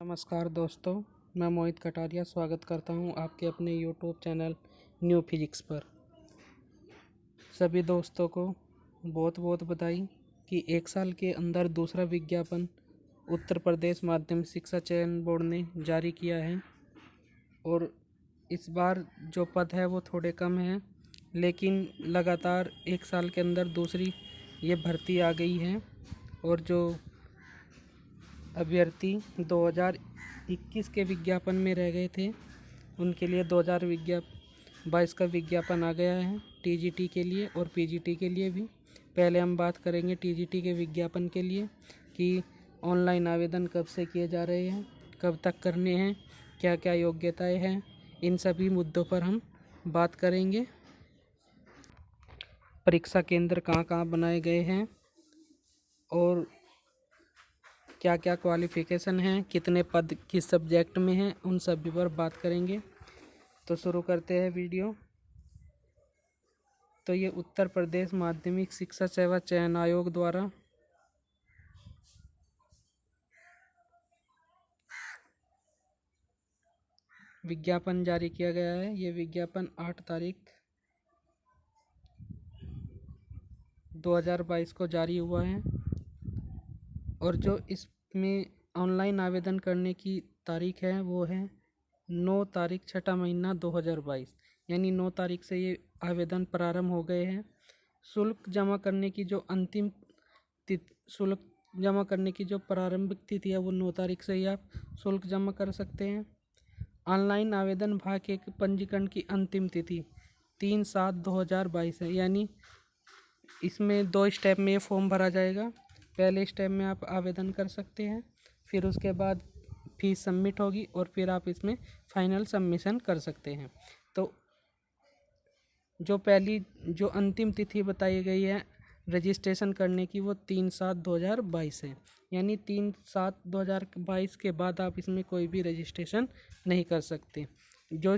नमस्कार दोस्तों, मैं मोहित कटारिया स्वागत करता हूं आपके अपने यूट्यूब चैनल न्यू फिजिक्स पर। सभी दोस्तों को बहुत बहुत बधाई कि 1 साल के अंदर दूसरा विज्ञापन उत्तर प्रदेश माध्यमिक शिक्षा चयन बोर्ड ने जारी किया है। और इस बार जो पद है वो थोड़े कम हैं, लेकिन लगातार 1 साल के अंदर दूसरी ये भर्ती आ गई है। और जो अभ्यर्थी 2021 के विज्ञापन में रह गए थे, उनके लिए 2022 का विज्ञापन आ गया है टीजीटी के लिए और पीजीटी के लिए भी। पहले हम बात करेंगे टीजीटी के विज्ञापन के लिए कि ऑनलाइन आवेदन कब से किए जा रहे हैं, कब तक करने हैं, क्या क्या योग्यताएं हैं, इन सभी मुद्दों पर हम बात करेंगे। परीक्षा केंद्र कहाँ कहाँ बनाए गए हैं और क्या क्या क्वालिफ़िकेशन हैं, कितने पद किस सब्जेक्ट में हैं, उन सभी पर बात करेंगे। तो शुरू करते हैं वीडियो। तो ये उत्तर प्रदेश माध्यमिक शिक्षा सेवा चयन आयोग द्वारा विज्ञापन जारी किया गया है। ये विज्ञापन 8 तारीख 2022 को जारी हुआ है। और जो इसमें ऑनलाइन आवेदन करने की तारीख है वो है 9 तारीख 6 महीना 2022, यानी 9 तारीख से ये आवेदन प्रारंभ हो गए हैं। शुल्क जमा करने की जो अंतिम शुल्क जमा करने की जो प्रारंभिक तिथि है वो 9 तारीख से ही आप शुल्क जमा कर सकते हैं। ऑनलाइन आवेदन भाग के पंजीकरण की अंतिम तिथि 3/7/2022 है, यानी इसमें 2 स्टेप में ये फॉर्म भरा जाएगा। पहले स्टेप में आप आवेदन कर सकते हैं, फिर उसके बाद फीस सबमिट होगी और फिर आप इसमें फाइनल सबमिशन कर सकते हैं। तो जो अंतिम तिथि बताई गई है रजिस्ट्रेशन करने की वो 3/7/2022 है, यानी 3/7/2022 के बाद आप इसमें कोई भी रजिस्ट्रेशन नहीं कर सकते। जो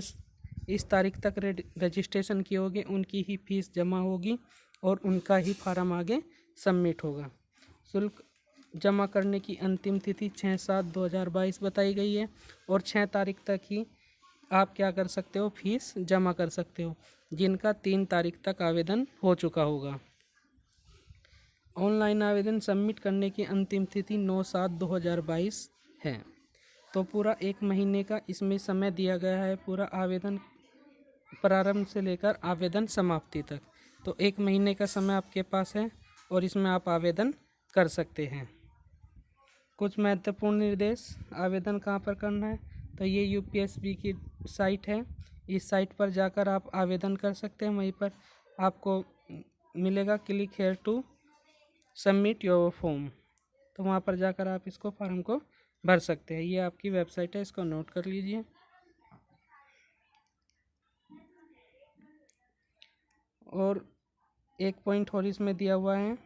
इस तारीख तक रजिस्ट्रेशन किए होंगे उनकी ही फीस जमा होगी और उनका ही फार्म आगे सबमिट होगा। शुल्क जमा करने की अंतिम तिथि 6/7/2022 बताई गई है और 6 तारीख तक ही आप क्या कर सकते हो, फीस जमा कर सकते हो, जिनका 3 तारीख तक आवेदन हो चुका होगा। ऑनलाइन आवेदन सबमिट करने की अंतिम तिथि 9/7/2022 है। तो पूरा 1 महीने का इसमें समय दिया गया है, पूरा आवेदन प्रारंभ से लेकर आवेदन समाप्ति तक। तो 1 महीने का समय आपके पास है और इसमें आप आवेदन कर सकते हैं। कुछ महत्वपूर्ण निर्देश, आवेदन कहाँ पर करना है, तो ये यूपीएसबी की साइट है। इस साइट पर जाकर आप आवेदन कर सकते हैं। वहीं पर आपको मिलेगा click here to submit your form, तो वहाँ पर जाकर आप इसको फॉर्म को भर सकते हैं। ये आपकी वेबसाइट है, इसको नोट कर लीजिए। और एक पॉइंट और इसमें दिया हुआ है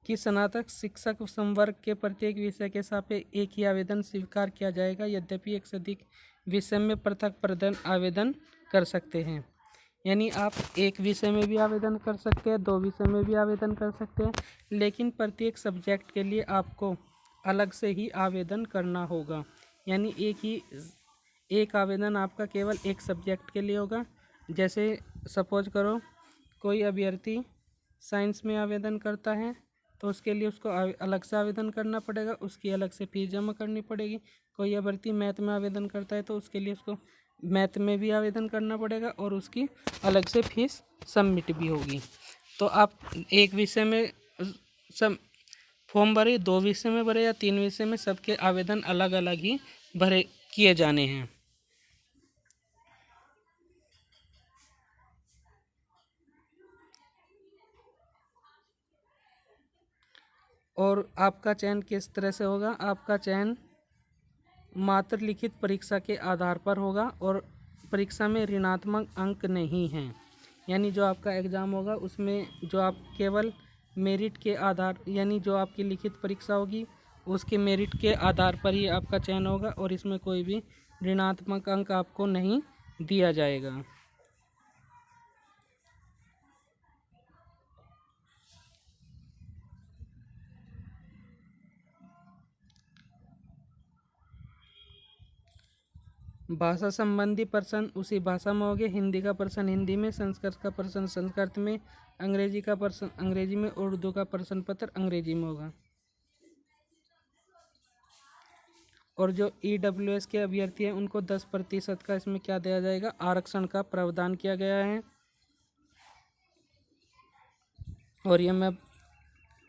कि स्नातक शिक्षक संवर्ग के प्रत्येक विषय के सापेक्ष एक ही आवेदन स्वीकार किया जाएगा, यद्यपि एक से अधिक विषय में पृथक प्रदन आवेदन कर सकते हैं। यानी आप एक विषय में भी आवेदन कर सकते हैं, 2 विषय में भी आवेदन कर सकते हैं, लेकिन प्रत्येक सब्जेक्ट के लिए आपको अलग से ही आवेदन करना होगा। यानी एक आवेदन आपका केवल एक सब्जेक्ट के लिए होगा। जैसे सपोज करो कोई अभ्यर्थी साइंस में आवेदन करता है तो उसके लिए उसको अलग से आवेदन करना पड़ेगा, उसकी अलग से फीस जमा करनी पड़ेगी। कोई अभ्यर्थी मैथ में आवेदन करता है तो उसके लिए उसको मैथ में भी आवेदन करना पड़ेगा और उसकी अलग से फीस सबमिट भी होगी। तो आप एक विषय में सब फॉर्म भरे, 2 विषय में भरे या 3 विषय में, सबके आवेदन अलग अलग ही भरे किए जाने हैं। और आपका चयन किस तरह से होगा, आपका चयन मात्र लिखित परीक्षा के आधार पर होगा और परीक्षा में ऋणात्मक अंक नहीं हैं। यानी जो आपका एग्ज़ाम होगा उसमें जो आप केवल मेरिट के आधार, यानी जो आपकी लिखित परीक्षा होगी उसके मेरिट के आधार पर ही आपका चयन होगा और इसमें कोई भी ऋणात्मक अंक आपको नहीं दिया जाएगा। भाषा संबंधी प्रश्न उसी भाषा में होंगे। हिंदी का प्रश्न हिंदी में, संस्कृत का प्रश्न संस्कृत में, अंग्रेजी का प्रश्न अंग्रेजी में, उर्दू का प्रश्न पत्र अंग्रेजी में होगा। और जो EWS के अभ्यर्थी हैं उनको 10% का इसमें क्या दिया जाएगा, आरक्षण का प्रावधान किया गया है। और ये मैं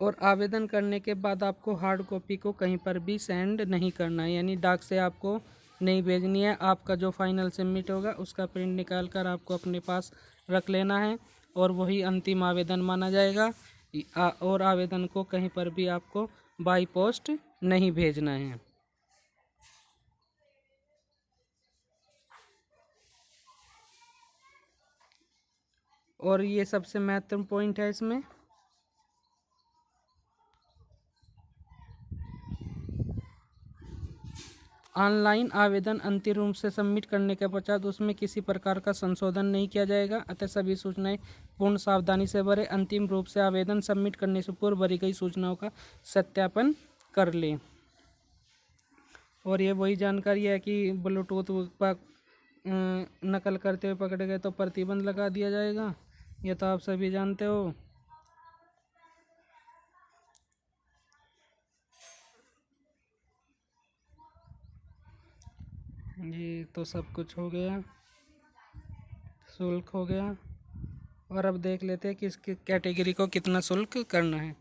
और आवेदन करने के बाद आपको हार्ड कॉपी को कहीं पर भी सेंड नहीं करना है, यानी डाक से आपको नहीं भेजनी है। आपका जो फाइनल सबमिट होगा उसका प्रिंट निकाल कर आपको अपने पास रख लेना है और वही अंतिम आवेदन माना जाएगा। और आवेदन को कहीं पर भी आपको बाई पोस्ट नहीं भेजना है। और ये सबसे महत्वपूर्ण पॉइंट है इसमें, ऑनलाइन आवेदन अंतिम रूप से सबमिट करने के पश्चात उसमें किसी प्रकार का संशोधन नहीं किया जाएगा, अतः सभी सूचनाएं पूर्ण सावधानी से भरें। अंतिम रूप से आवेदन सबमिट करने से पूर्व भरी गई सूचनाओं का सत्यापन कर लें। और ये वही जानकारी है कि ब्लूटूथ पर नकल करते हुए पकड़े गए तो प्रतिबंध लगा दिया जाएगा, ये तो आप सभी जानते हो। ये तो सब कुछ हो गया, शुल्क हो गया। और अब देख लेते हैं कि इस कैटेगरी को कितना शुल्क करना है।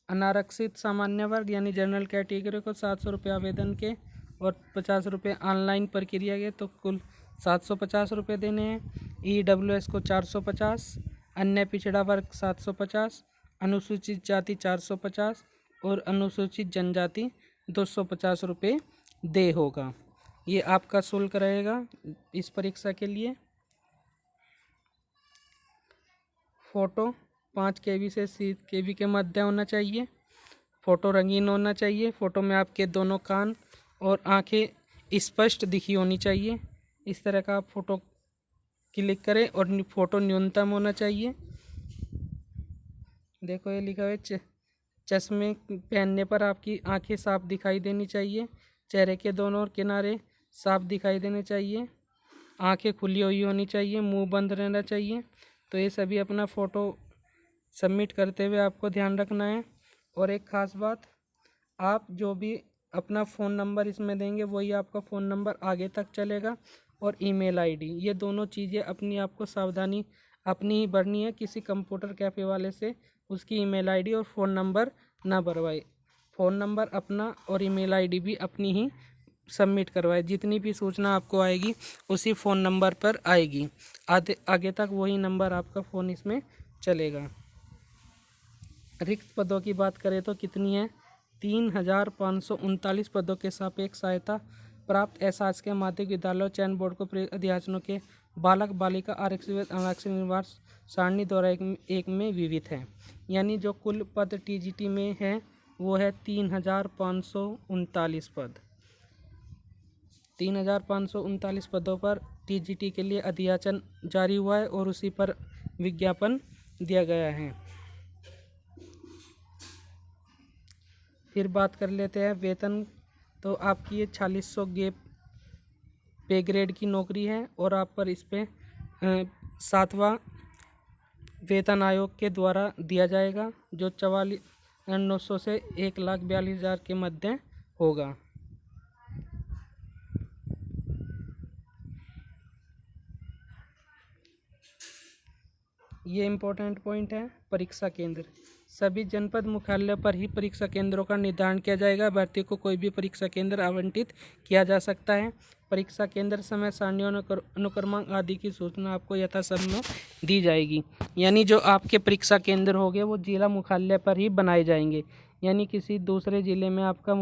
अनारक्षित सामान्य वर्ग यानी जनरल कैटेगरी को 700 रुपये आवेदन के और 50 रुपये ऑनलाइन प्रक्रिया के, तो कुल 750 रुपये देने हैं। EWS को 450, अन्य पिछड़ा वर्ग 750, अनुसूचित जाति 450 और अनुसूचित जनजाति 250 रुपये दे होगा। ये आपका शुल्क रहेगा इस परीक्षा के लिए। फ़ोटो 5 KB से 30 KB के मध्य होना चाहिए। फ़ोटो रंगीन होना चाहिए। फ़ोटो में आपके दोनों कान और आंखें स्पष्ट दिखी होनी चाहिए। इस तरह का आप फ़ोटो क्लिक करें और फ़ोटो न्यूनतम होना चाहिए। देखो ये लिखा है चश्मे पहनने पर आपकी आंखें साफ दिखाई देनी चाहिए। चेहरे के दोनों किनारे साफ दिखाई देने चाहिए। आंखें खुली हुई होनी चाहिए। मुंह बंद रहना चाहिए। तो ये सभी अपना फ़ोटो सबमिट करते हुए आपको ध्यान रखना है। और एक ख़ास बात, आप जो भी अपना फ़ोन नंबर इसमें देंगे वही आपका फ़ोन नंबर आगे तक चलेगा, और ईमेल आईडी, ये दोनों चीज़ें अपनी आपको सावधानी अपनी ही भरनी है। किसी कंप्यूटर कैफ़े वाले से उसकी ईमेल आईडी और फ़ोन नंबर ना भरवाए। फ़ोन नंबर अपना और ईमेल आईडी भी अपनी ही सबमिट करवाए। जितनी भी सूचना आपको आएगी उसी फ़ोन नंबर पर आएगी। आगे तक वही नंबर आपका फ़ोन इसमें चलेगा। रिक्त पदों की बात करें तो कितनी है, 3539 पदों के सापेक्ष सहायता प्राप्त अशासकीय माध्यमिक विद्यालय चयन बोर्ड को अध्यापकों के बालक बालिका आरक्षित अनारक्षित निवास सारणी द्वारा एक में विविध है। यानी जो कुल पद TGT में है वो है 3539 पद। 3539 पदों पर TGT के लिए अधियाचन जारी हुआ है और उसी पर विज्ञापन दिया गया है। फिर बात कर लेते हैं वेतन। तो आपकी ये 4600 पे ग्रेड की नौकरी है और आप पर इस पे 7वां वेतन आयोग के द्वारा दिया जाएगा, जो 44,900 से 1,42,000 के मध्य होगा। ये इम्पोर्टेंट पॉइंट है। परीक्षा केंद्र सभी जनपद मुख्यालय पर ही परीक्षा केंद्रों का निर्धारण किया जाएगा। अभ्यर्थी को कोई भी परीक्षा केंद्र आवंटित किया जा सकता है। परीक्षा केंद्र समय सारणियों अनुक्रमांक आदि की सूचना आपको यथासमय दी जाएगी। यानी जो आपके परीक्षा केंद्र होंगे वो जिला मुख्यालय पर ही बनाए जाएंगे, यानी किसी दूसरे ज़िले में आपका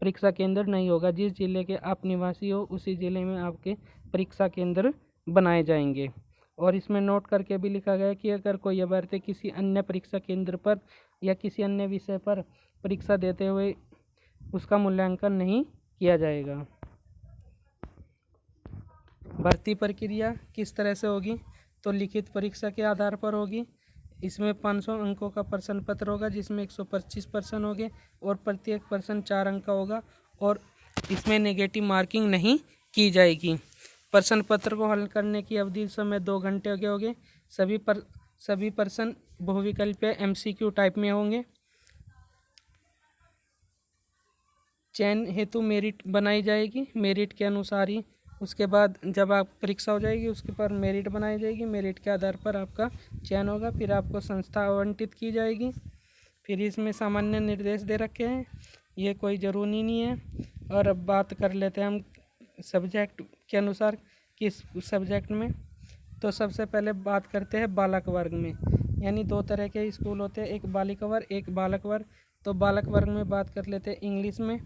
परीक्षा केंद्र नहीं होगा। जिस जिले के आप निवासी हो उसी ज़िले में आपके परीक्षा केंद्र बनाए जाएंगे। और इसमें नोट करके भी लिखा गया है कि अगर कोई अभ्यर्थी किसी अन्य परीक्षा केंद्र पर या किसी अन्य विषय पर परीक्षा देते हुए उसका मूल्यांकन नहीं किया जाएगा। भर्ती प्रक्रिया किस तरह से होगी, तो लिखित परीक्षा के आधार पर होगी। इसमें 500 अंकों का प्रश्न पत्र होगा, जिसमें 125 प्रश्न होंगे और प्रत्येक प्रश्न 4 अंक का होगा। और इसमें नेगेटिव मार्किंग नहीं की जाएगी। प्रश्न पत्र को हल करने की अवधि समय 2 घंटे के होंगे। सभी प्रश्न बहुविकल्पीय MCQ टाइप में होंगे। चयन हेतु मेरिट बनाई जाएगी, मेरिट के अनुसार ही उसके बाद जब आप परीक्षा हो जाएगी उसके पर मेरिट बनाई जाएगी, मेरिट के आधार पर आपका चयन होगा, फिर आपको संस्था आवंटित की जाएगी। फिर इसमें सामान्य निर्देश दे रखे हैं, ये कोई ज़रूरी नहीं है। और अब बात कर लेते हैं हम सब्जेक्ट के अनुसार किस सब्जेक्ट में। तो सबसे पहले बात करते हैं बालक वर्ग में, यानी 2 तरह के स्कूल होते हैं, एक बालिका वर्ग एक बालक वर्ग। तो बालक वर्ग में बात कर लेते हैं इंग्लिश में।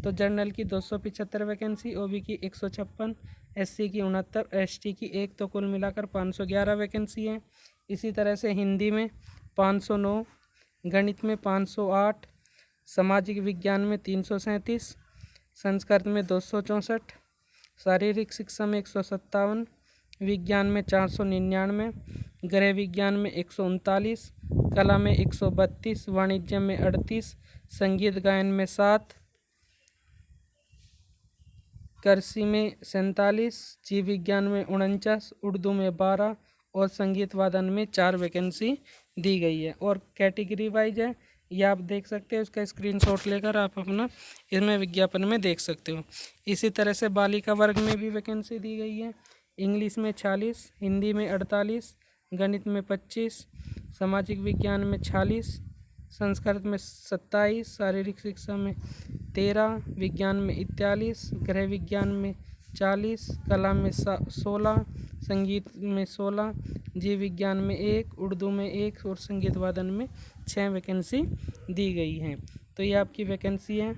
तो जनरल की 275 वैकेंसी, OB की 156, SC की 69, ST की 1, तो कुल मिलाकर 511 वैकेंसी है। इसी तरह से हिंदी में 509, गणित में 508, सामाजिक विज्ञान में 337, संस्कृत में 264, शारीरिक शिक्षा में 157, विज्ञान में 499, गृह विज्ञान में 139, कला में 132, वाणिज्य में 38, संगीत गायन में 7, कृषि में 47, जीव विज्ञान में 49, उर्दू में 12 और संगीत वादन में 4 वैकेंसी दी गई है। और कैटेगरी वाइज है, ये आप देख सकते हो, उसका स्क्रीनशॉट लेकर आप अपना इसमें विज्ञापन में देख सकते हो। इसी तरह से बालिका वर्ग में भी वैकेंसी दी गई है। इंग्लिश में 46, हिंदी में 48, गणित में 25, सामाजिक विज्ञान में 46, संस्कृत में 27, शारीरिक शिक्षा में 13, विज्ञान में 41, गृह विज्ञान में 40, कला में 16, संगीत में 16, जीव विज्ञान में 1, उर्दू में 1 और संगीत वादन में 6 वैकेंसी दी गई हैं। तो ये आपकी वैकेंसी है।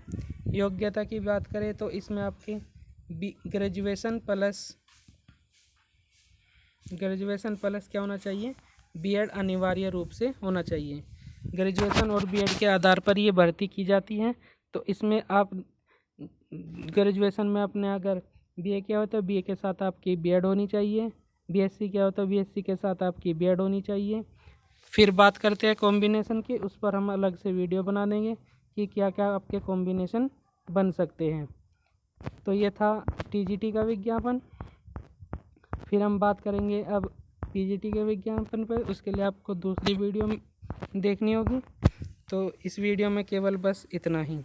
योग्यता की बात करें तो इसमें आपके ग्रेजुएशन प्लस क्या होना चाहिए, B.Ed अनिवार्य रूप से होना चाहिए। ग्रेजुएशन और B.Ed के आधार पर ये भर्ती की जाती है। तो इसमें आप ग्रेजुएशन में अपने अगर BA किया हो तो BA के साथ आपकी B.Ed होनी चाहिए, BSc किया हो तो BSc के साथ आपकी B.Ed होनी चाहिए। फिर बात करते हैं कॉम्बिनेशन की, उस पर हम अलग से वीडियो बना देंगे कि क्या क्या आपके कॉम्बिनेशन बन सकते हैं। तो ये था TGT का विज्ञापन। फिर हम बात करेंगे अब PGT के विज्ञापन पर, उसके लिए आपको दूसरी वीडियो देखनी होगी। तो इस वीडियो में केवल बस इतना ही।